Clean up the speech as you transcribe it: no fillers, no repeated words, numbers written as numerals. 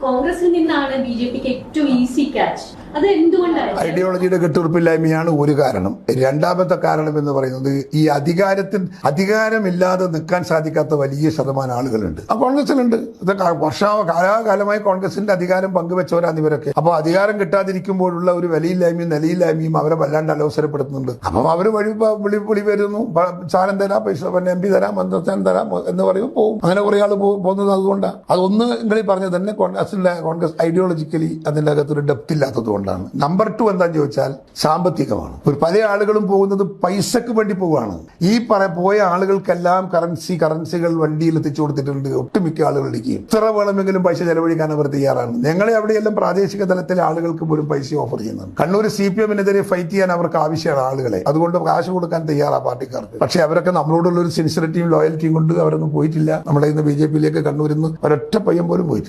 കോൺഗ്രസിൽ നിന്നാണ് ബിജെപിക്ക് ഏറ്റവും ഈസി ക്യാച്ച്. അത് എന്തുകൊണ്ടാണ്? ഐഡിയോളജിയുടെ കെട്ടുറപ്പില്ലായ്മയാണ് ഒരു കാരണം. രണ്ടാമത്തെ കാരണം എന്ന് പറയുന്നത് ഈ അധികാരമില്ലാതെ നിൽക്കാൻ സാധിക്കാത്ത വലിയ ശതമാനം ആളുകളുണ്ട്. ആ കോൺഗ്രസിലുണ്ട്. ഇത് കാലാകാലമായി കോൺഗ്രസിന്റെ അധികാരം പങ്കുവെച്ചവരാണ് ഇവരൊക്കെ. അപ്പൊ അധികാരം കിട്ടാതിരിക്കുമ്പോഴുള്ള ഒരു വിലയില്ലായ്മയും നിലയില്ലായ്മയും അവരെ വല്ലാണ്ട് അലോസരപ്പെടുത്തുന്നുണ്ട്. അപ്പം അവര് വിളി വരുന്നു, സാധനം തരാം, പൈസ MP തരാം, മന്ത്രസ്ഥാനം തരാം എന്ന് പറയുമ്പോൾ പോകും. അങ്ങനെ കുറെ ആൾ പോകുന്നത് അതുകൊണ്ടാണ്. അതൊന്ന് നിങ്ങൾ പറഞ്ഞത് തന്നെ കോൺഗ്രസ് ഐഡിയോളജിക്കലി അതിന്റെ അകത്തൊരു ഡെപ്ത് ഇല്ലാത്തത് കൊണ്ടാണ്. നമ്പർ 2 എന്താന്ന് ചോദിച്ചാൽ സാമ്പത്തികമാണ്. പല ആളുകളും പോകുന്നത് പൈസക്ക് വേണ്ടി പോവുകയാണ്. ഈ പോയ ആളുകൾക്കെല്ലാം കറൻസികൾ വണ്ടിയിൽ എത്തിച്ചു കൊടുത്തിട്ടുണ്ട്. ഒട്ടുമിക്ക ആളുകളിലേക്ക് ഇത്ര വേണമെങ്കിലും പൈസ ചെലവഴിക്കാൻ അവർ തയ്യാറാണ്. ഞങ്ങളെ അവിടെയെല്ലാം പ്രാദേശിക തലത്തിലെ ആളുകൾക്ക് പോലും പൈസ ഓഫർ ചെയ്യുന്നുണ്ട്. കണ്ണൂർ CPM-നെതിരെ ഫൈറ്റ് ചെയ്യാൻ അവർക്ക് ആവശ്യമാണ് ആളുകളെ. അതുകൊണ്ട് കാശ് കൊടുക്കാൻ തയ്യാറാണ് പാർട്ടിക്കാർക്ക്. പക്ഷെ അവരൊക്കെ നമ്മളോടുള്ള ഒരു സിൻസിയറിറ്റിയും ലോയൽറ്റിയും കൊണ്ട് അവരൊന്നും പോയിട്ടില്ല. നമ്മുടെ ഇന്ന് BJP-യിലേക്ക് കണ്ണൂരിൽ നിന്ന് ഒരൊറ്റ പയ്യൻ പോലും പോയിട്ടില്ല.